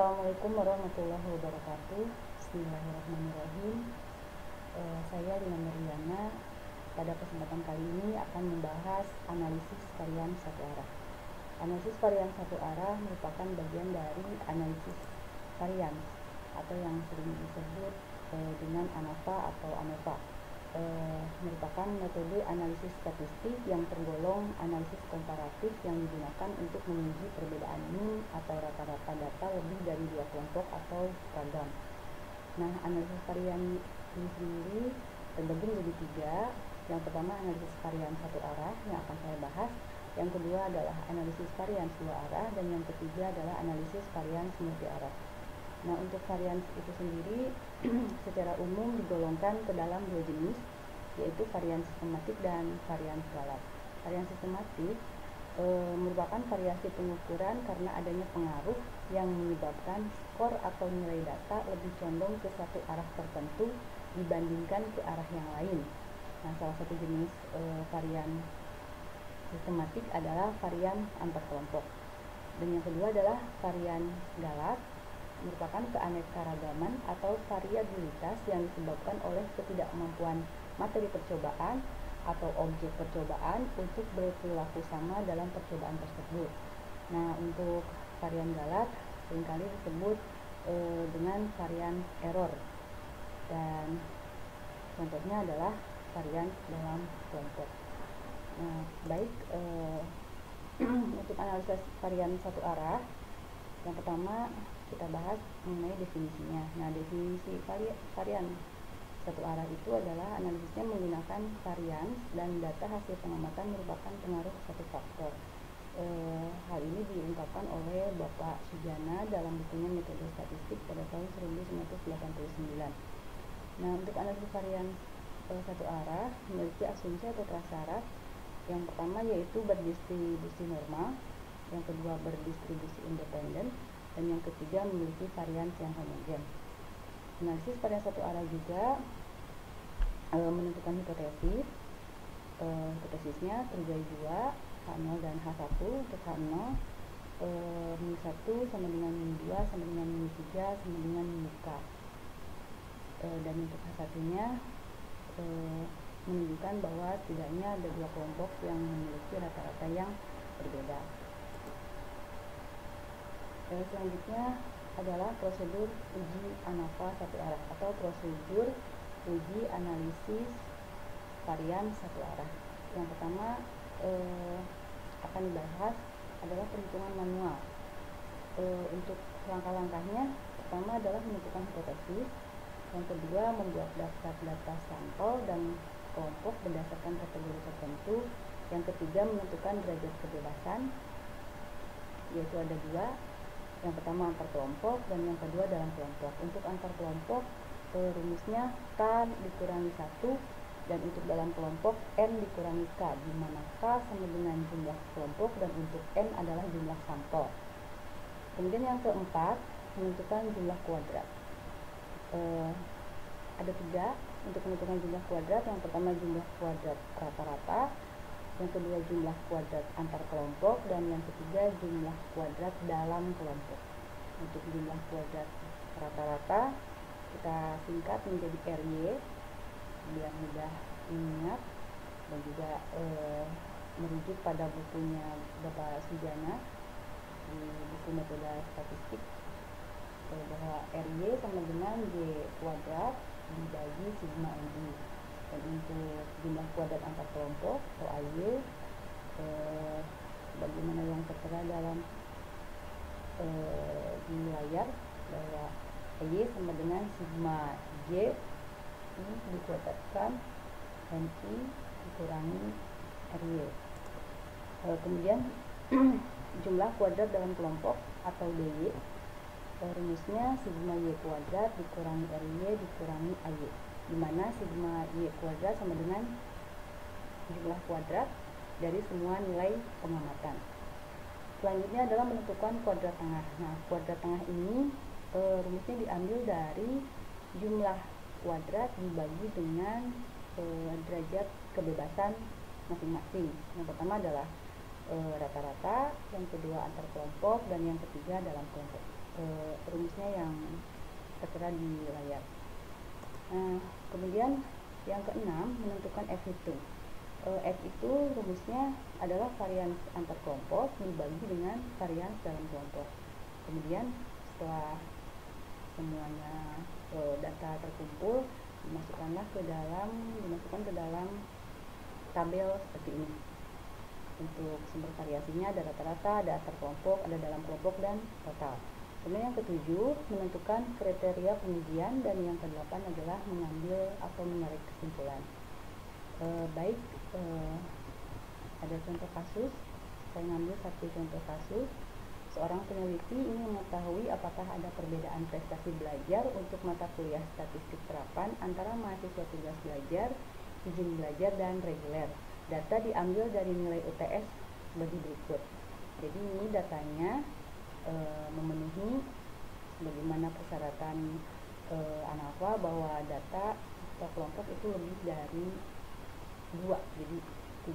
Assalamualaikum warahmatullahi wabarakatuh. Bismillahirrahmanirrahim. Saya Lina Meriana. Pada kesempatan kali ini akan membahas analisis varian satu arah. Analisis varian satu arah merupakan bagian dari analisis varian atau yang sering disebut dengan ANOVA atau ANOVA. Merupakan metode analisis statistik yang tergolong analisis komparatif yang digunakan untuk menguji perbedaan mean atau rata-rata data lebih dari dua kelompok atau ragam. Nah, analisis varian ini sendiri terbagi menjadi tiga. Yang pertama analisis varian satu arah yang akan saya bahas. Yang kedua adalah analisis varian dua arah, dan yang ketiga adalah analisis varian multi arah. Nah, untuk varian itu sendiri secara umum digolongkan ke dalam dua jenis, yaitu varian sistematik dan varian skalar. Varian sistematik merupakan variasi pengukuran karena adanya pengaruh yang menyebabkan skor atau nilai data lebih condong ke satu arah tertentu dibandingkan ke arah yang lain. Nah, salah satu jenis varian sistematik adalah varian antar kelompok. Dan yang kedua adalah varian skalar, merupakan keanekaragaman atau variabilitas yang disebabkan oleh ketidakmampuan materi percobaan atau objek percobaan untuk berperilaku sama dalam percobaan tersebut. Nah, untuk varian galat seringkali disebut dengan varian error, dan contohnya adalah varian dalam kelompok. Nah, baik, untuk analisis varian satu arah, yang pertama kita bahas mengenai definisinya. Nah, definisi varian satu arah itu adalah analisisnya menggunakan varians dan data hasil pengamatan merupakan pengaruh satu faktor. Hal ini diungkapkan oleh Bapak Sujana dalam bukunya Metode Statistik pada tahun 1989. Nah, untuk analisis varian satu arah memiliki asumsi atau prasyarat. Yang pertama yaitu berdistribusi normal, yang kedua berdistribusi independen, dan yang ketiga memiliki varians yang homogen. Analisis varian satu arah juga menentukan hipotesis. Hipotesisnya terjadi dua, H0 dan H1. Untuk H0 μ1 sama dengan μ2 sama dengan μ3 sama dengan μk. Dan untuk H1 nya menunjukkan bahwa setidaknya ada dua kelompok yang memiliki rata-rata yang berbeda. Selanjutnya adalah prosedur uji ANOVA satu arah atau prosedur uji analisis varian satu arah. Yang pertama akan dibahas adalah perhitungan manual. Untuk langkah-langkahnya, pertama adalah menentukan hipotesis, yang kedua membuat daftar data sampel dan kelompok berdasarkan kategori tertentu, yang ketiga menentukan derajat kebebasan, yaitu ada dua. Yang pertama antar kelompok dan yang kedua dalam kelompok. Untuk antar kelompok rumusnya K dikurangi 1, dan untuk dalam kelompok N dikurangi K, di mana K sama dengan jumlah kelompok dan untuk N adalah jumlah sampel. Kemudian yang keempat menentukan jumlah kuadrat. Ada tiga untuk menentukan jumlah kuadrat. Yang pertama jumlah kuadrat rata-rata, yang kedua jumlah kuadrat antar kelompok, dan yang ketiga jumlah kuadrat dalam kelompok. Untuk jumlah kuadrat rata-rata kita singkat menjadi RY biar mudah ingat, dan juga merujuk pada bukunya Bapak Sujana di buku Metode Statistik, bahwa RY sama dengan Y kuadrat dibagi sigma NI. Dan untuk jumlah kuadrat antar kelompok atau AY, bagaimana yang tertera dalam di layar, bahwa AY sama dengan sigma Y dikuadratkan NI dikurangi RY. Kemudian jumlah kuadrat dalam kelompok atau DY, rumusnya sigma Y kuadrat dikurangi RY dikurangi AY, di mana sigma Y kuadrat sama dengan jumlah kuadrat dari semua nilai pengamatan. Selanjutnya adalah menentukan kuadrat tengah. Nah, kuadrat tengah ini rumusnya diambil dari jumlah kuadrat dibagi dengan derajat kebebasan masing-masing. Yang pertama adalah rata-rata, yang kedua antar kelompok, dan yang ketiga dalam kelompok. rumusnya yang tertera di layar. Nah, kemudian yang keenam, menentukan F hitung. F itu rumusnya adalah varians antar kelompok dibagi dengan varians dalam kelompok. Kemudian setelah semuanya data terkumpul, dimasukkan ke dalam tabel seperti ini. Untuk sumber variasinya ada rata-rata, ada antar kelompok, ada dalam kelompok, dan total. Kemudian yang ketujuh, menentukan kriteria pengujian, dan yang kedelapan adalah mengambil atau menarik kesimpulan. Ada contoh kasus. Saya ngambil satu contoh kasus. Seorang peneliti ingin mengetahui apakah ada perbedaan prestasi belajar untuk mata kuliah statistik terapan antara mahasiswa tugas belajar, izin belajar, dan reguler. Data diambil dari nilai UTS sebagai berikut. Jadi ini datanya memenuhi bagaimana persyaratan ANAFA bahwa data atau kelompok itu lebih dari 2, jadi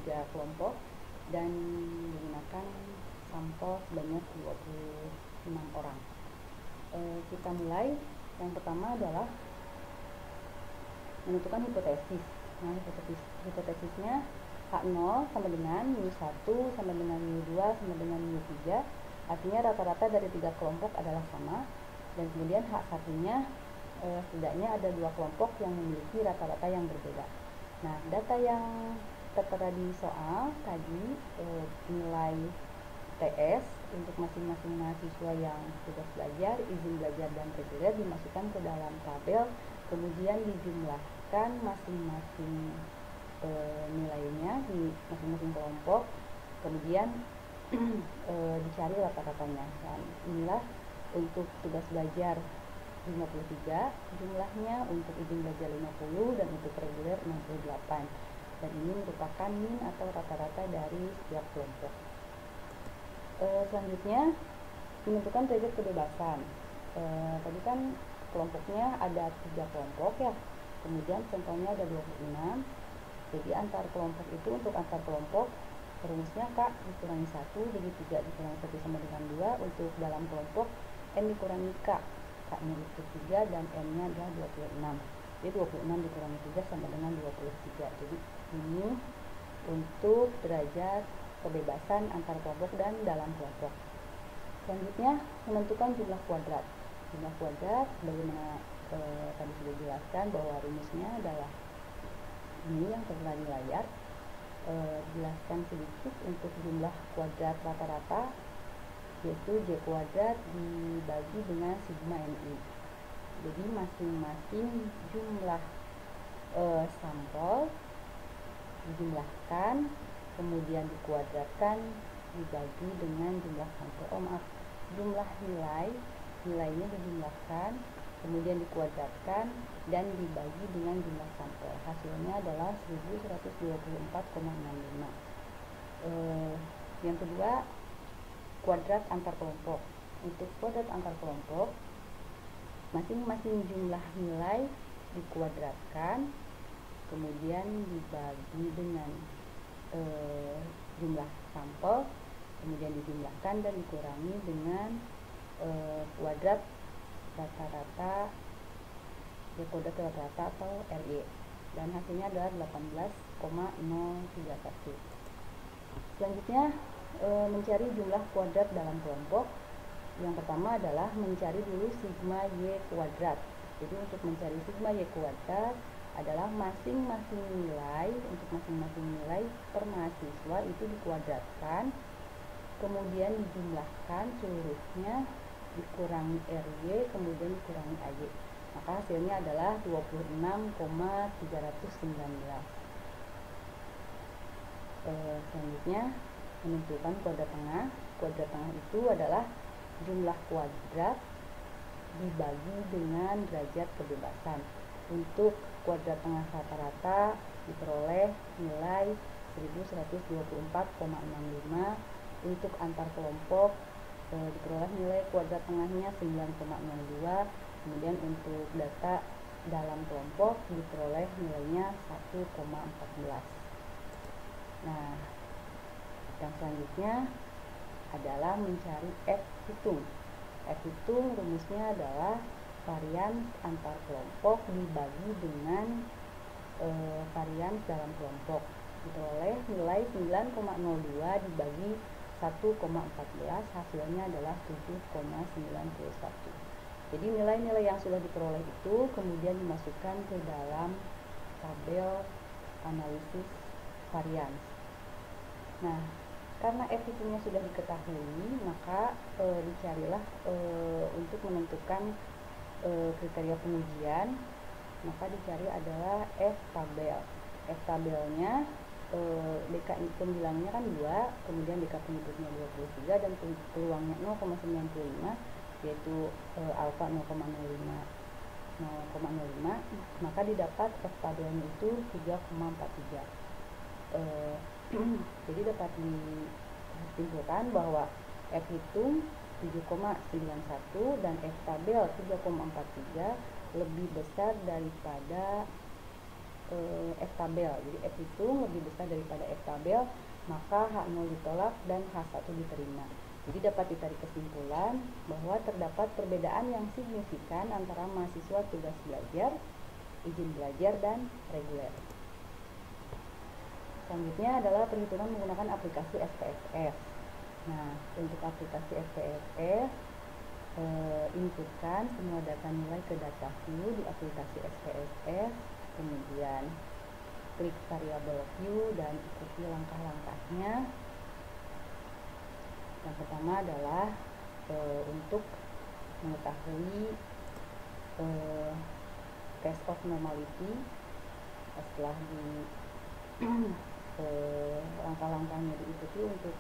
3 kelompok, dan menggunakan sampel sebanyak 26 orang. Kita mulai. Yang pertama adalah menentukan hipotesis. Nah, hipotesisnya H0 sama dengan mu1 sama dengan mu2 sama dengan mu3. Artinya rata-rata dari 3 kelompok adalah sama, dan kemudian H1-nya setidaknya ada 2 kelompok yang memiliki rata-rata yang berbeda. Nah, data yang tertera di soal tadi, nilai TS untuk masing-masing mahasiswa yang tugas belajar, izin belajar, dan reguler dimasukkan ke dalam tabel, kemudian dijumlahkan masing-masing nilainya di masing-masing kelompok, kemudian dicari rata-ratanya. Dan inilah untuk tugas belajar 53 jumlahnya, untuk izin belajar 50, dan untuk reguler 68. Dan ini merupakan min atau rata-rata dari setiap kelompok. Selanjutnya, menentukan derajat kebebasan. Tadi kan kelompoknya ada 3 kelompok ya, kemudian contohnya ada 26. Jadi antar kelompok itu, untuk antar kelompok rumusnya K dikurangi 1, jadi 3 dikurangi 1 sama dengan 2. Untuk dalam kelompok N dikurangi K, K-nya itu 3 dan N-nya adalah 26. Jadi 26 dikurangi 3 sama dengan 23. Jadi ini untuk derajat kebebasan antar kelompok dan dalam kelompok. Selanjutnya, menentukan jumlah kuadrat. Jumlah kuadrat sebagaimana tadi sudah dijelaskan bahwa rumusnya adalah ini yang tertera di layar. Jelaskan sedikit untuk jumlah kuadrat rata-rata, yaitu J kuadrat dibagi dengan sigma NI. Jadi masing-masing jumlah sampel dijumlahkan, kemudian dikuadratkan, dibagi dengan jumlah sampel. Jumlah nilainya dijumlahkan, kemudian dikuadratkan, dan dibagi dengan jumlah sampel. Hasilnya adalah 1124,65. Yang kedua, kuadrat antar kelompok. Untuk kuadrat antar kelompok, masing-masing jumlah nilai dikuadratkan, kemudian dibagi dengan jumlah sampel, kemudian dijumlahkan dan dikurangi dengan kuadrat rata-rata, kuadrat rata-rata atau RY, dan hasilnya adalah 18,031. Selanjutnya, mencari jumlah kuadrat dalam kelompok. Yang pertama adalah mencari dulu sigma Y kuadrat. Jadi untuk mencari sigma Y kuadrat adalah masing-masing nilai, untuk masing-masing nilai per mahasiswa itu dikuadratkan, kemudian dijumlahkan seluruhnya, dikurangi RY, kemudian dikurangi AY. Maka hasilnya adalah 26,319. Selanjutnya, menentukan kuadrat tengah. Kuadrat tengah itu adalah jumlah kuadrat dibagi dengan derajat kebebasan. Untuk kuadrat tengah rata-rata diperoleh nilai 1124,65. Untuk antar kelompok diperoleh nilai kuadrat tengahnya 9,02. Kemudian untuk data dalam kelompok diperoleh nilainya 1,14. Nah, yang selanjutnya adalah mencari F hitung. F hitung rumusnya adalah varians antar kelompok dibagi dengan varians dalam kelompok, diperoleh nilai 9,02 dibagi 1,14, hasilnya adalah 7,91. Jadi nilai-nilai yang sudah diperoleh itu kemudian dimasukkan ke dalam tabel analisis varians. Nah, karena F hitungnya sudah diketahui, maka dicarilah untuk menentukan kriteria pengujian, maka dicari adalah F tabel. F tabelnya DK pembilangnya kan 2, kemudian DK penyebutnya 23 dan peluangnya 0,95, yaitu alfa 0,05, maka didapat F tabelnya itu 3,43. Jadi dapat disimpulkan bahwa F hitung 7,91 dan F tabel 3,43 lebih besar daripada F tabel. Jadi F hitung lebih besar daripada F tabel, maka H0 ditolak dan H1 diterima. Jadi dapat ditarik kesimpulan bahwa terdapat perbedaan yang signifikan antara mahasiswa tugas belajar, izin belajar, dan reguler. Selanjutnya adalah perhitungan menggunakan aplikasi SPSS. Nah, untuk aplikasi SPSS, inputkan semua data nilai ke data view di aplikasi SPSS, kemudian klik variabel view dan ikuti langkah-langkahnya. Yang pertama adalah untuk mengetahui test of normality. Setelah di langkah-langkahnya diikuti untuk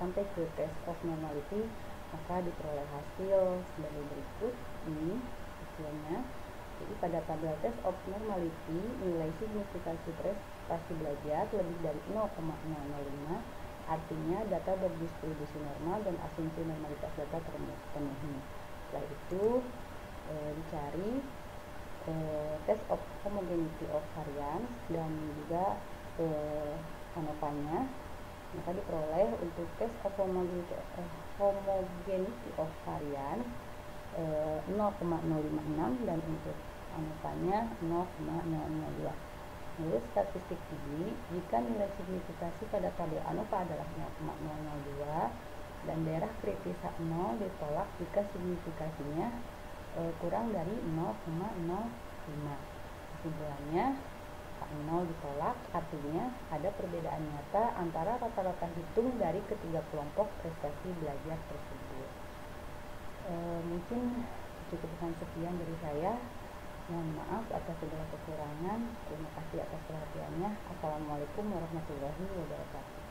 sampai ke test of normality, maka diperoleh hasil sebagai berikut. Ini hasilnya. Jadi pada tabel test of normality, nilai signifikasi prestasi belajar lebih dari 0,005, artinya data berdistribusi normal dan asumsi normalitas data terpenuhi. Setelah itu dicari test of homogeneity of variance dan juga ANOVA-nya, maka diperoleh untuk test of homogeneity of variance 0,056 dan untuk ANOVA-nya 0,002. Menurut statistik tinggi, jika nilai signifikasi pada tabel ANOVA adalah 0,002 dan daerah kritis H0 ditolak jika signifikasinya kurang dari 0,05. Kesimpulannya, H0 ditolak artinya ada perbedaan nyata antara rata-rata hitung dari ketiga kelompok prestasi belajar tersebut. Mungkin cukupkan sekian dari saya. Mohon maaf atas segala kekurangan. Terima kasih atas perhatiannya. Assalamualaikum warahmatullahi wabarakatuh.